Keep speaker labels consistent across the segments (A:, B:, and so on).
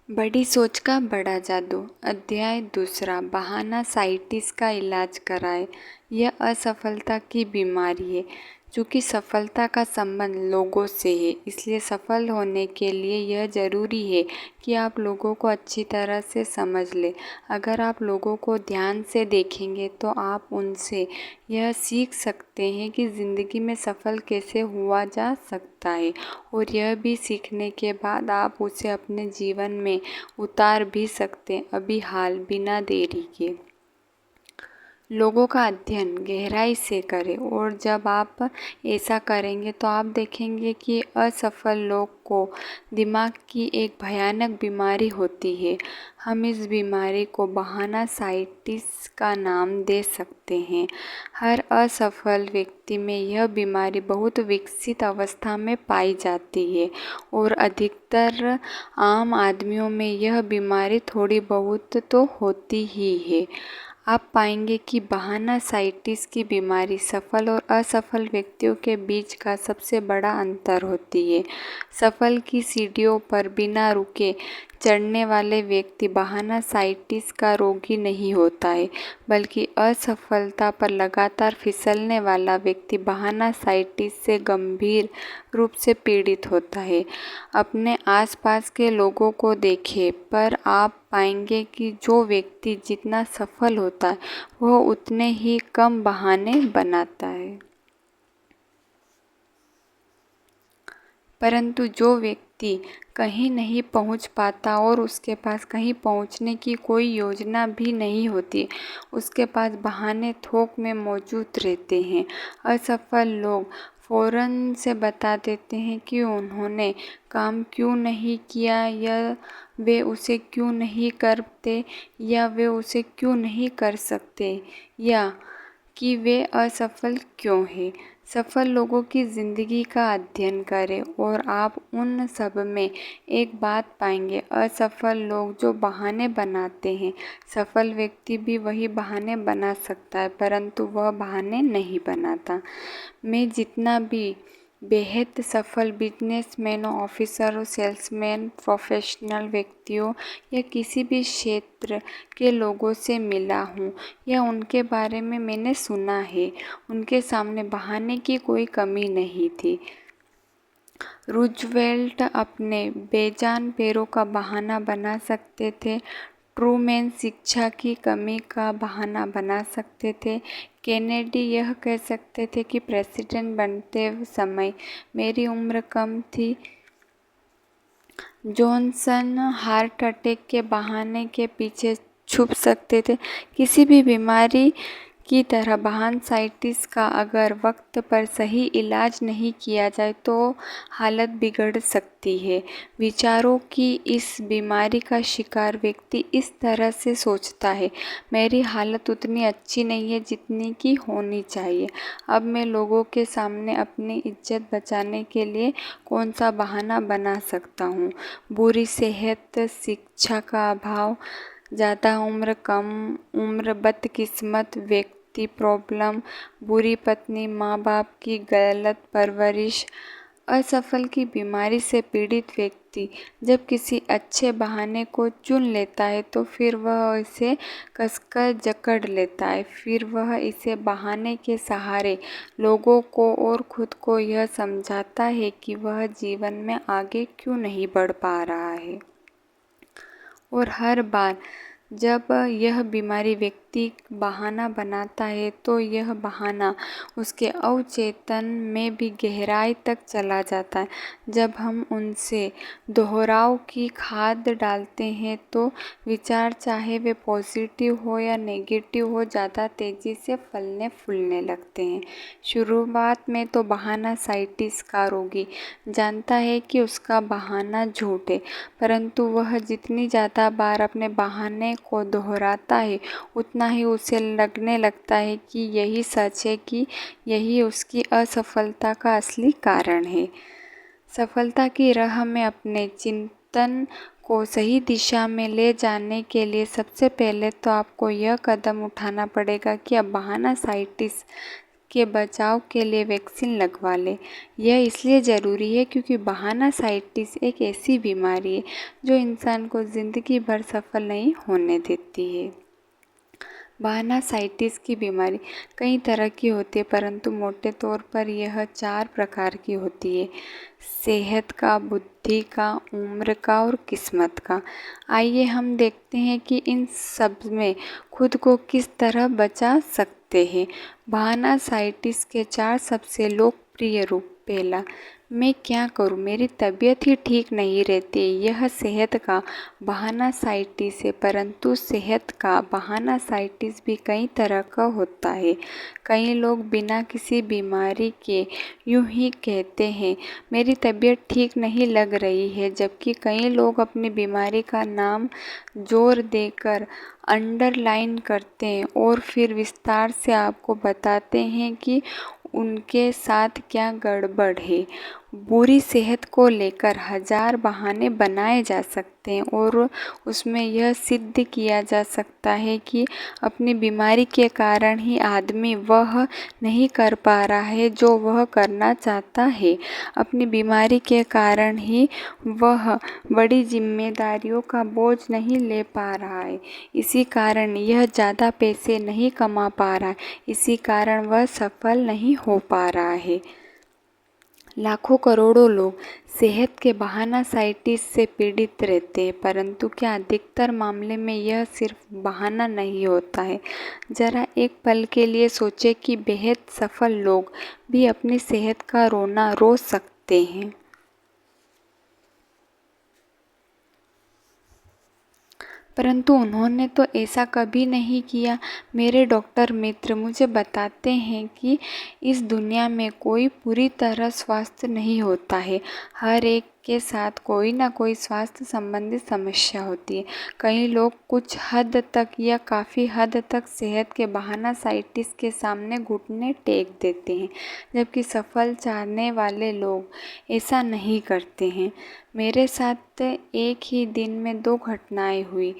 A: बड़ी सोच का बड़ा जादू। अध्याय दूसरा। बहाना साइटिस का इलाज कराएं। यह असफलता की बीमारी है। चूँकि सफलता का संबंध लोगों से है, इसलिए सफल होने के लिए यह ज़रूरी है कि आप लोगों को अच्छी तरह से समझ लें। अगर आप लोगों को ध्यान से देखेंगे तो आप उनसे यह सीख सकते हैं कि ज़िंदगी में सफल कैसे हुआ जा सकता है, और यह भी सीखने के बाद आप उसे अपने जीवन में उतार भी सकते हैं, अभी हाल, बिना देरी के। लोगों का अध्ययन गहराई से करें, और जब आप ऐसा करेंगे तो आप देखेंगे कि असफल लोग को दिमाग की एक भयानक बीमारी होती है। हम इस बीमारी को बहाना साइटिस का नाम दे सकते हैं। हर असफल व्यक्ति में यह बीमारी बहुत विकसित अवस्था में पाई जाती है, और अधिकतर आम आदमियों में यह बीमारी थोड़ी बहुत तो होती ही है। आप पाएंगे कि बहाना साइटिस की बीमारी सफल और असफल व्यक्तियों के बीच का सबसे बड़ा अंतर होती है। सफल की सीढ़ियों पर बिना रुके चढ़ने वाले व्यक्ति बहाना साइटिस का रोगी नहीं होता है, बल्कि असफलता पर लगातार फिसलने वाला व्यक्ति बहाना साइटिस से गंभीर रूप से पीड़ित होता है। अपने आसपास के लोगों को देखें, पर आप पाएंगे कि जो व्यक्ति जितना सफल होता है वह उतने ही कम बहाने बनाता है। परंतु जो व्यक्ति कहीं नहीं पहुंच पाता और उसके पास कहीं पहुंचने की कोई योजना भी नहीं होती, उसके पास बहाने थोक में मौजूद रहते हैं। असफल लोग फौरन से बता देते हैं कि उन्होंने काम क्यों नहीं किया, या वे उसे क्यों नहीं करते, या वे उसे क्यों नहीं कर सकते, या कि वे असफल क्यों हैं। सफल लोगों की ज़िंदगी का अध्ययन करें और आप उन सब में एक बात पाएंगे। असफल लोग जो बहाने बनाते हैं, सफल व्यक्ति भी वही बहाने बना सकता है, परंतु वह बहाने नहीं बनाता। मैं जितना भी बेहद सफल बिजनेसमैनों, ऑफिसरों, सेल्समैन, प्रोफेशनल व्यक्तियों या किसी भी क्षेत्र के लोगों से मिला हूँ या उनके बारे में मैंने सुना है, उनके सामने बहाने की कोई कमी नहीं थी। रूजवेल्ट अपने बेजान पैरों का बहाना बना सकते थे। ट्रूमैन शिक्षा की कमी का बहाना बना सकते थे। केनेडी यह कह सकते थे कि प्रेसिडेंट बनते समय मेरी उम्र कम थी। जॉनसन हार्ट अटैक के बहाने के पीछे छुप सकते थे। किसी भी बीमारी की तरह बहानसाइटिस का अगर वक्त पर सही इलाज नहीं किया जाए तो हालत बिगड़ सकती है। विचारों की इस बीमारी का शिकार व्यक्ति इस तरह से सोचता है, मेरी हालत उतनी अच्छी नहीं है जितनी की होनी चाहिए। अब मैं लोगों के सामने अपनी इज्जत बचाने के लिए कौन सा बहाना बना सकता हूँ। बुरी सेहत, शिक्षा का अभाव, ज़्यादा उम्र, कम उम्र, बदकिस्मत व्यक्ति, प्रॉब्लम, बुरी पत्नी, माँ बाप की गलत परवरिश। असफल की बीमारी से पीड़ित व्यक्ति जब किसी अच्छे बहाने को चुन लेता है तो फिर वह इसे कसकर जकड़ लेता है। फिर वह इसे बहाने के सहारे लोगों को और खुद को यह समझाता है कि वह जीवन में आगे क्यों नहीं बढ़ पा रहा है। और हर बार जब यह बीमारी व्यक्ति बहाना बनाता है तो यह बहाना उसके अवचेतन में भी गहराई तक चला जाता है। जब हम उनसे दोहराव की खाद डालते हैं तो विचार, चाहे वे पॉजिटिव हो या नेगेटिव हो, ज़्यादा तेज़ी से फलने फूलने लगते हैं। शुरुआत में तो बहाना साइटिस का रोगी जानता है कि उसका बहाना झूठ है, परंतु वह जितनी ज़्यादा बार अपने बहाने को दोहराता है उतना ही उसे लगने लगता है कि यही सच है, कि यही उसकी असफलता का असली कारण है। सफलता की राह में अपने चिंतन को सही दिशा में ले जाने के लिए सबसे पहले तो आपको यह कदम उठाना पड़ेगा कि अब बहाना साइटिस के बचाव के लिए वैक्सीन लगवा लें। यह इसलिए ज़रूरी है क्योंकि बहानासाइटिस एक ऐसी बीमारी है जो इंसान को ज़िंदगी भर सफल नहीं होने देती है। बहानासाइटिस की बीमारी कई तरह की होती है, परंतु मोटे तौर पर यह 4 प्रकार की होती है: सेहत का, बुद्धि का, उम्र का और किस्मत का। आइए हम देखते हैं कि इन सब में खुद को किस तरह बचा सकते हैं। बहानासाइटिस के 4 सबसे लोकप्रिय रूप। पहला, मैं क्या करूं, मेरी तबीयत ही ठीक नहीं रहती। यह सेहत का बहानासाइटिस है, परंतु सेहत का बहानासाइटिस भी कई तरह का होता है। कई लोग बिना किसी बीमारी के यूं ही कहते हैं, मेरी तबीयत ठीक नहीं लग रही है, जबकि कई लोग अपनी बीमारी का नाम जोर देकर अंडरलाइन करते हैं और फिर विस्तार से आपको बताते हैं कि उनके साथ क्या गड़बड़ है। बुरी सेहत को लेकर 1000 बहाने बनाए जा सकते हैं और उसमें यह सिद्ध किया जा सकता है कि अपनी बीमारी के कारण ही आदमी वह नहीं कर पा रहा है जो वह करना चाहता है। अपनी बीमारी के कारण ही वह बड़ी जिम्मेदारियों का बोझ नहीं ले पा रहा है। इसी कारण यह ज़्यादा पैसे नहीं कमा पा रहा है। इसी कारण वह सफल नहीं हो पा रहा है। लाखों करोड़ों लोग सेहत के बहानासाइटिस से पीड़ित रहते हैं, परंतु क्या अधिकतर मामले में यह सिर्फ बहाना नहीं होता है? जरा एक पल के लिए सोचें कि बेहद सफल लोग भी अपनी सेहत का रोना रो सकते हैं, परंतु उन्होंने तो ऐसा कभी नहीं किया। मेरे डॉक्टर मित्र मुझे बताते हैं कि इस दुनिया में कोई पूरी तरह स्वस्थ नहीं होता है। हर एक के साथ कोई ना कोई स्वास्थ्य संबंधी समस्या होती है। कई लोग कुछ हद तक या काफ़ी हद तक सेहत के बहानासाइटिस के सामने घुटने टेक देते हैं, जबकि सफल चाहने वाले लोग ऐसा नहीं करते हैं। मेरे साथ एक ही दिन में 2 घटनाएं हुई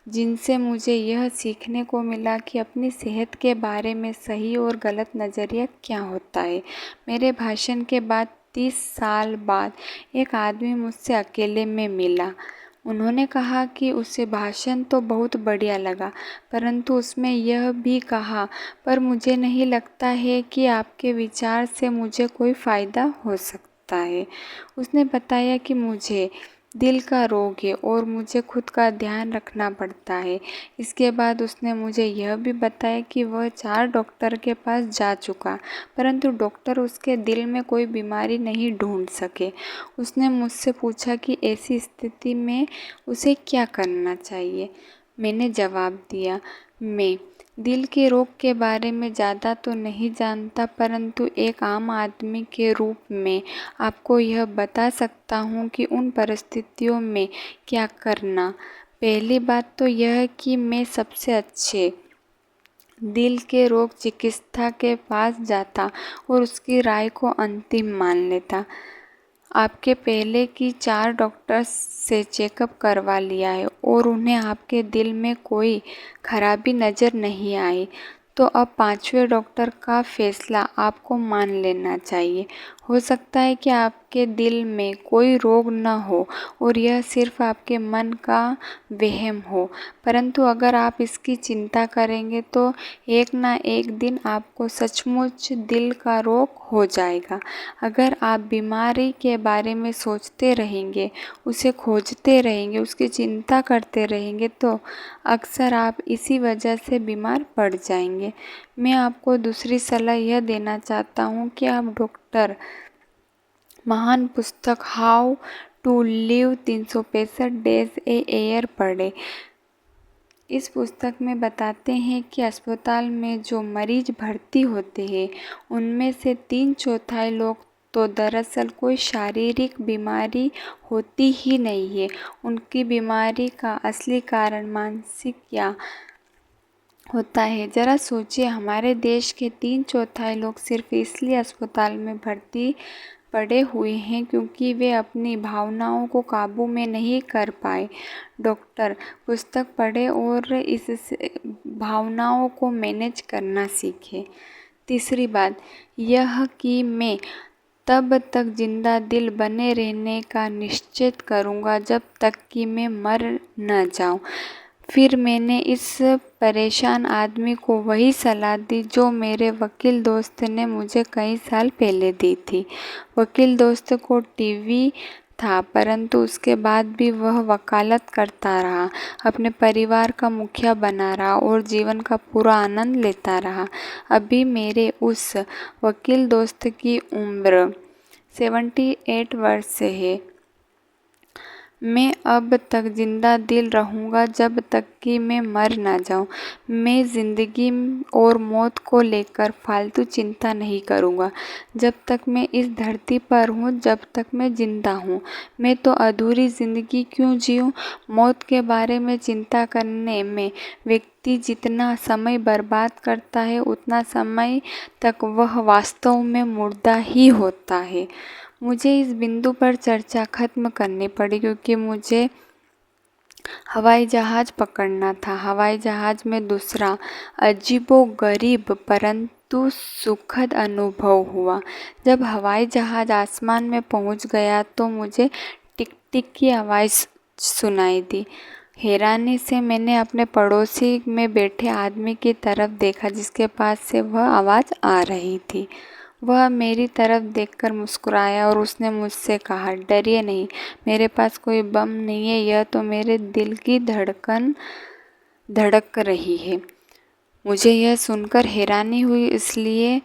A: जिनसे मुझे यह सीखने को मिला कि अपनी सेहत के बारे में सही और गलत नज़रिया क्या होता है। मेरे भाषण के बाद 30 साल बाद एक आदमी मुझसे अकेले में मिला। उन्होंने कहा कि उसे भाषण तो बहुत बढ़िया लगा, परंतु उसमें यह भी कहा, पर मुझे नहीं लगता है कि आपके विचार से मुझे कोई फ़ायदा हो सकता है। उसने बताया कि मुझे दिल का रोग है और मुझे खुद का ध्यान रखना पड़ता है। इसके बाद उसने मुझे यह भी बताया कि वह 4 डॉक्टर के पास जा चुका, परंतु डॉक्टर उसके दिल में कोई बीमारी नहीं ढूंढ सके। उसने मुझसे पूछा कि ऐसी स्थिति में उसे क्या करना चाहिए। मैंने जवाब दिया, मैं दिल के रोग के बारे में ज़्यादा तो नहीं जानता, परंतु एक आम आदमी के रूप में आपको यह बता सकता हूँ कि उन परिस्थितियों में क्या करना। पहली बात तो यह कि मैं सबसे अच्छे दिल के रोग चिकित्सा के पास जाता और उसकी राय को अंतिम मान लेता। आपके पहले की 4 डॉक्टर्स से चेकअप करवा लिया है और उन्हें आपके दिल में कोई खराबी नज़र नहीं आई, तो अब 5वें डॉक्टर का फैसला आपको मान लेना चाहिए। हो सकता है कि आपके दिल में कोई रोग न हो और यह सिर्फ आपके मन का वहम हो, परंतु अगर आप इसकी चिंता करेंगे तो एक ना एक दिन आपको सचमुच दिल का रोग हो जाएगा। अगर आप बीमारी के बारे में सोचते रहेंगे, उसे खोजते रहेंगे, उसकी चिंता करते रहेंगे, तो अक्सर आप इसी वजह से बीमार पड़ जाएंगे। मैं आपको दूसरी सलाह यह देना चाहता हूँ कि आप डॉक्टर महान पुस्तक how to live 365 days a year पढ़ें। इस पुस्तक में बताते हैं कि अस्पताल में जो मरीज भर्ती होते हैं उनमें से 3/4 लोग तो दरअसल कोई शारीरिक बीमारी होती ही नहीं है। उनकी बीमारी का असली कारण मानसिक या होता है। ज़रा सोचिए, हमारे देश के 3/4 लोग सिर्फ इसलिए अस्पताल में भर्ती पड़े हुए हैं क्योंकि वे अपनी भावनाओं को काबू में नहीं कर पाए। डॉक्टर पुस्तक पढ़ें और इस भावनाओं को मैनेज करना सीखें। तीसरी बात यह कि मैं तब तक जिंदा दिल बने रहने का निश्चय करूँगा जब तक कि मैं मर न जाऊँ। फिर मैंने इस परेशान आदमी को वही सलाह दी जो मेरे वकील दोस्त ने मुझे कई साल पहले दी थी। वकील दोस्त को टीवी था, परंतु उसके बाद भी वह वकालत करता रहा, अपने परिवार का मुखिया बना रहा और जीवन का पूरा आनंद लेता रहा। अभी मेरे उस वकील दोस्त की उम्र 78 वर्ष है। मैं अब तक जिंदा दिल रहूँगा जब तक कि मैं मर ना जाऊँ। मैं ज़िंदगी और मौत को लेकर फालतू चिंता नहीं करूँगा। जब तक मैं इस धरती पर हूँ, जब तक मैं जिंदा हूँ, मैं तो अधूरी ज़िंदगी क्यों जीऊँ। मौत के बारे में चिंता करने में व्यक्ति जितना समय बर्बाद करता है, उतना समय तक वह वास्तव में मुर्दा ही होता है। मुझे इस बिंदु पर चर्चा खत्म करनी पड़ी क्योंकि मुझे हवाई जहाज़ पकड़ना था। हवाई जहाज़ में दूसरा अजीबोगरीब परंतु सुखद अनुभव हुआ। जब हवाई जहाज़ आसमान में पहुंच गया तो मुझे टिक टिक की आवाज़ सुनाई दी। हैरानी से मैंने अपने पड़ोसी में बैठे आदमी की तरफ देखा जिसके पास से वह आवाज़ आ रही थी। वह मेरी तरफ देखकर मुस्कुराया और उसने मुझसे कहा, डरिए नहीं, मेरे पास कोई बम नहीं है, यह तो मेरे दिल की धड़कन धड़क रही है। मुझे यह सुनकर हैरानी हुई, इसलिए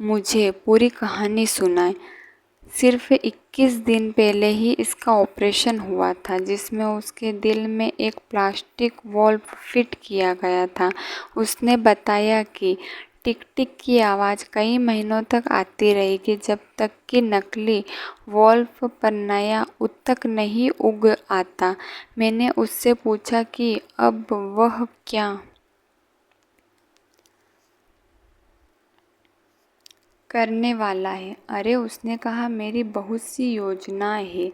A: मुझे पूरी कहानी सुनाई। सिर्फ 21 दिन पहले ही इसका ऑपरेशन हुआ था जिसमें उसके दिल में एक प्लास्टिक वॉल्व फिट किया गया था। उसने बताया कि टिक टिक की आवाज़ कई महीनों तक आती रहेगी जब तक कि नकली वॉल्व पर नया ऊतक नहीं उग आता। मैंने उससे पूछा कि अब वह क्या करने वाला है। अरे, उसने कहा, मेरी बहुत सी योजनाएं हैं।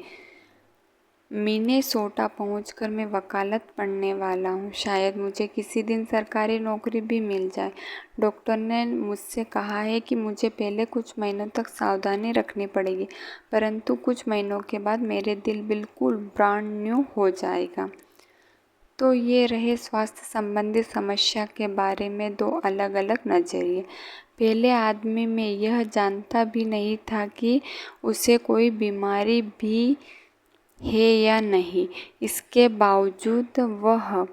A: मिनेसोटा पहुंचकर मैं वकालत पढ़ने वाला हूँ। शायद मुझे किसी दिन सरकारी नौकरी भी मिल जाए। डॉक्टर ने मुझसे कहा है कि मुझे पहले कुछ महीनों तक सावधानी रखनी पड़ेगी, परंतु कुछ महीनों के बाद मेरे दिल बिल्कुल ब्रांड न्यू हो जाएगा। तो ये रहे स्वास्थ्य संबंधी समस्या के बारे में दो अलग अलग नज़रिए। पहले आदमी में यह जानता भी नहीं था कि उसे कोई बीमारी भी है या नहीं। इसके बावजूद वह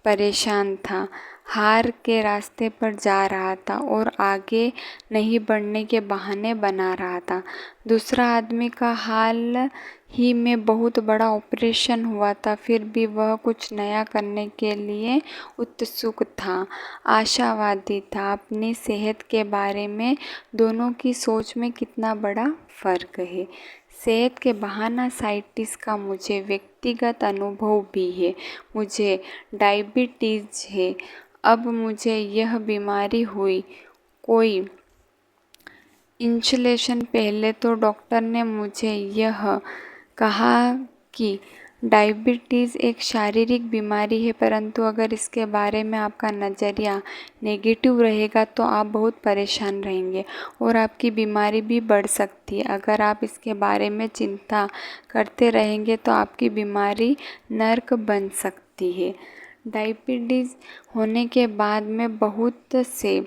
A: परेशान था, हार के रास्ते पर जा रहा था और आगे नहीं बढ़ने के बहाने बना रहा था। दूसरा आदमी का हाल ही में बहुत बड़ा ऑपरेशन हुआ था, फिर भी वह कुछ नया करने के लिए उत्सुक था, आशावादी था। अपनी सेहत के बारे में दोनों की सोच में कितना बड़ा फ़र्क है। सेहत के बहाना साइटिस का मुझे व्यक्तिगत अनुभव भी है। मुझे डायबिटीज़ है। अब मुझे यह बीमारी हुई कोई इंसुलेशन पहले तो डॉक्टर ने मुझे यह कहा कि डायबिटीज़ एक शारीरिक बीमारी है, परंतु अगर इसके बारे में आपका नज़रिया नेगेटिव रहेगा तो आप बहुत परेशान रहेंगे और आपकी बीमारी भी बढ़ सकती है। अगर आप इसके बारे में चिंता करते रहेंगे तो आपकी बीमारी नर्क बन सकती है। डायबिटीज़ होने के बाद मैं बहुत से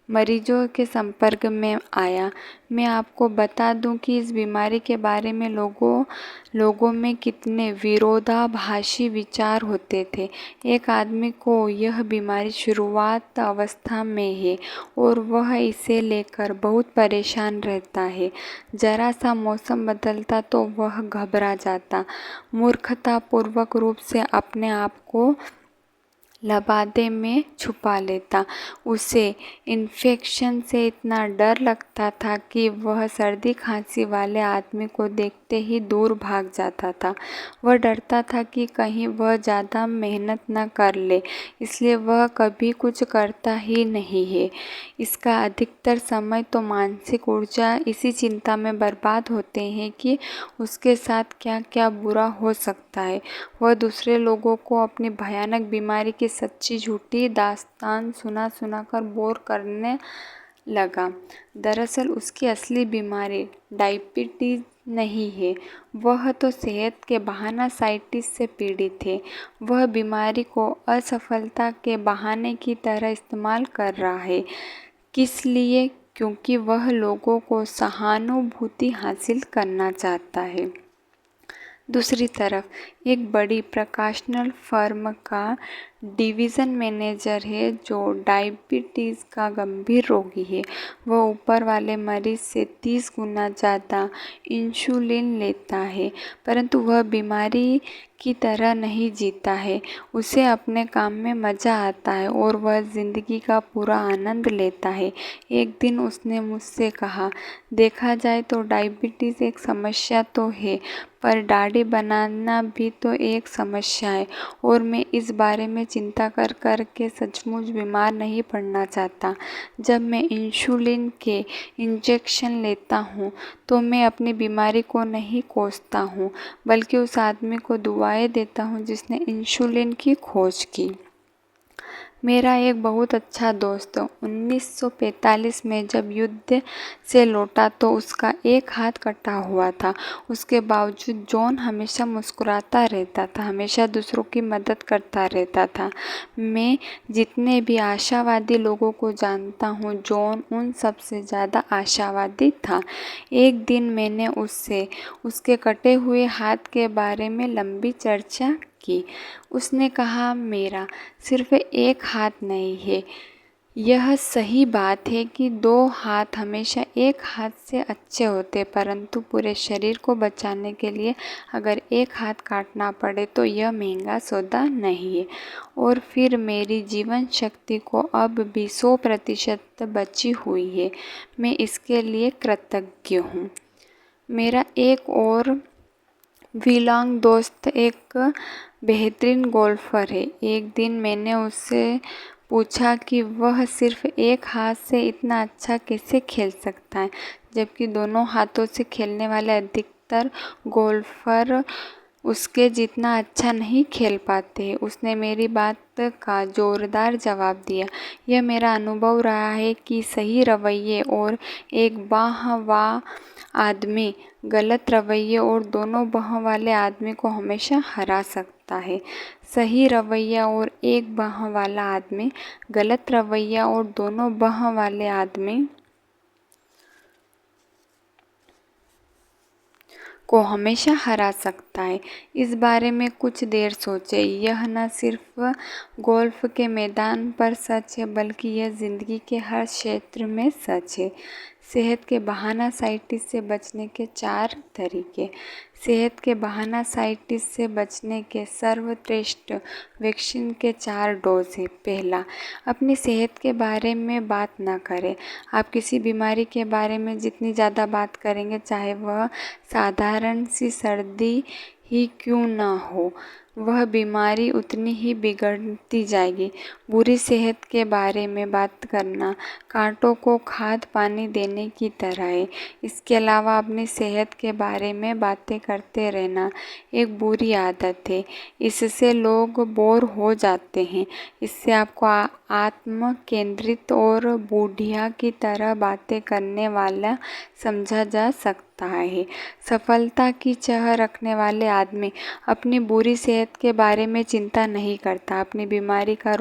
A: मरीजों के संपर्क में आया। मैं आपको बता दूं कि इस बीमारी के बारे में लोगों में कितने विरोधाभासी विचार होते थे। एक आदमी को यह बीमारी शुरुआत अवस्था में है और वह इसे लेकर बहुत परेशान रहता है। जरा सा मौसम बदलता तो वह घबरा जाता, मूर्खतापूर्वक रूप से अपने आप को लबादे में छुपा लेता। उसे इन्फेक्शन से इतना डर लगता था कि वह सर्दी खांसी वाले आदमी को देखते ही दूर भाग जाता था। वह डरता था कि कहीं वह ज़्यादा मेहनत न कर ले, इसलिए वह कभी कुछ करता ही नहीं है। इसका अधिकतर समय तो मानसिक ऊर्जा इसी चिंता में बर्बाद होते हैं कि उसके साथ क्या क्या बुरा हो सकता है। वह दूसरे लोगों को अपनी भयानक बीमारी की सच्ची झूठी दास्तान सुना सुना कर बोर करने लगा। दरअसल उसकी असली बीमारी डायबिटीज़ नहीं है, वह तो सेहत के बहाना साइटिस से पीड़ित है। वह बीमारी को असफलता के बहाने की तरह इस्तेमाल कर रहा है। किस लिए? क्योंकि वह लोगों को सहानुभूति हासिल करना चाहता है। दूसरी तरफ एक बड़ी प्रकाशनल फर्म का डिवीज़न मैनेजर है जो डायबिटीज़ का गंभीर रोगी है। वह ऊपर वाले मरीज़ से 30 गुना ज़्यादा इंसुलिन लेता है, परंतु वह बीमारी की तरह नहीं जीता है। उसे अपने काम में मज़ा आता है और वह ज़िंदगी का पूरा आनंद लेता है। एक दिन उसने मुझसे कहा, देखा जाए तो डायबिटीज़ एक समस्या तो है, पर दाढ़ी बनाना भी तो एक समस्या है और मैं इस बारे में चिंता कर कर के सचमुच बीमार नहीं पड़ना चाहता। जब मैं इंसुलिन के इंजेक्शन लेता हूँ तो मैं अपनी बीमारी को नहीं कोसता हूँ, बल्कि उस आदमी को दुआएं देता हूँ जिसने इंसुलिन की खोज की। मेरा एक बहुत अच्छा दोस्त 1945 में जब युद्ध से लौटा तो उसका एक हाथ कटा हुआ था। उसके बावजूद जॉन हमेशा मुस्कुराता रहता था, हमेशा दूसरों की मदद करता रहता था। मैं जितने भी आशावादी लोगों को जानता हूँ, जॉन उन सब से ज़्यादा आशावादी था। एक दिन मैंने उससे उसके कटे हुए हाथ के बारे में लंबी चर्चा की। उसने कहा, मेरा सिर्फ एक हाथ नहीं है। यह सही बात है कि 2 हाथ हमेशा एक हाथ से अच्छे होते, परंतु पूरे शरीर को बचाने के लिए अगर एक हाथ काटना पड़े तो यह महंगा सौदा नहीं है। और फिर मेरी जीवन शक्ति को अब भी 100% बची हुई है। मैं इसके लिए कृतज्ञ हूँ। मेरा एक और विलांग दोस्त एक बेहतरीन गोल्फर है। एक दिन मैंने उससे पूछा कि वह सिर्फ एक हाथ से इतना अच्छा कैसे खेल सकता है, जबकि दोनों हाथों से खेलने वाले अधिकतर गोल्फर उसके जितना अच्छा नहीं खेल पाते। उसने मेरी बात का जोरदार जवाब दिया। यह मेरा अनुभव रहा है कि सही रवैये और एक बाह वाला आदमी गलत रवैये और दोनों बाह वाले आदमी को हमेशा हरा सकता है। सही रवैया और एक बाह वाला आदमी गलत रवैया और दोनों बाह वाले आदमी को हमेशा हरा सकता है। इस बारे में कुछ देर सोचें। यह न सिर्फ गोल्फ के मैदान पर सच है, बल्कि यह ज़िंदगी के हर क्षेत्र में सच है। सेहत के बहाना साइटिस से बचने के 4 तरीके। सेहत के बहाना साइटिस से बचने के सर्वश्रेष्ठ वैक्सीन के 4 डोज हैं। पहला, अपनी सेहत के बारे में बात न करें। आप किसी बीमारी के बारे में जितनी ज़्यादा बात करेंगे, चाहे वह साधारण सी सर्दी ही क्यों न हो, वह बीमारी उतनी ही बिगड़ती जाएगी। बुरी सेहत के बारे में बात करना कांटों को खाद पानी देने की तरह है। इसके अलावा अपनी सेहत के बारे में बातें करते रहना एक बुरी आदत है। इससे लोग बोर हो जाते हैं। इससे आपको आत्म केंद्रित और बुढ़िया की तरह बातें करने वाला समझा जा सकता है। सफलता की चाह रखने वाले आदमी अपनी बुरी सेहत के बारे में चिंता नहीं करता। अपनी बीमारी का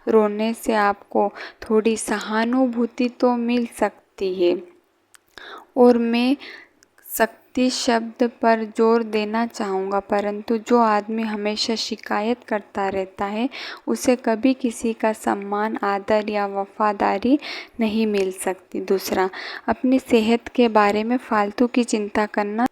A: रोने से आपको थोड़ी सहानुभूति तो मिल सकती है। और मैं शक्ति शब्द पर जोर देना चाहूँगा, परंतु जो आदमी हमेशा शिकायत करता रहता है, उसे कभी किसी का सम्मान, आदर या वफादारी नहीं मिल सकती। दूसरा, अपनी सेहत के बारे में फालतू की चिंता करना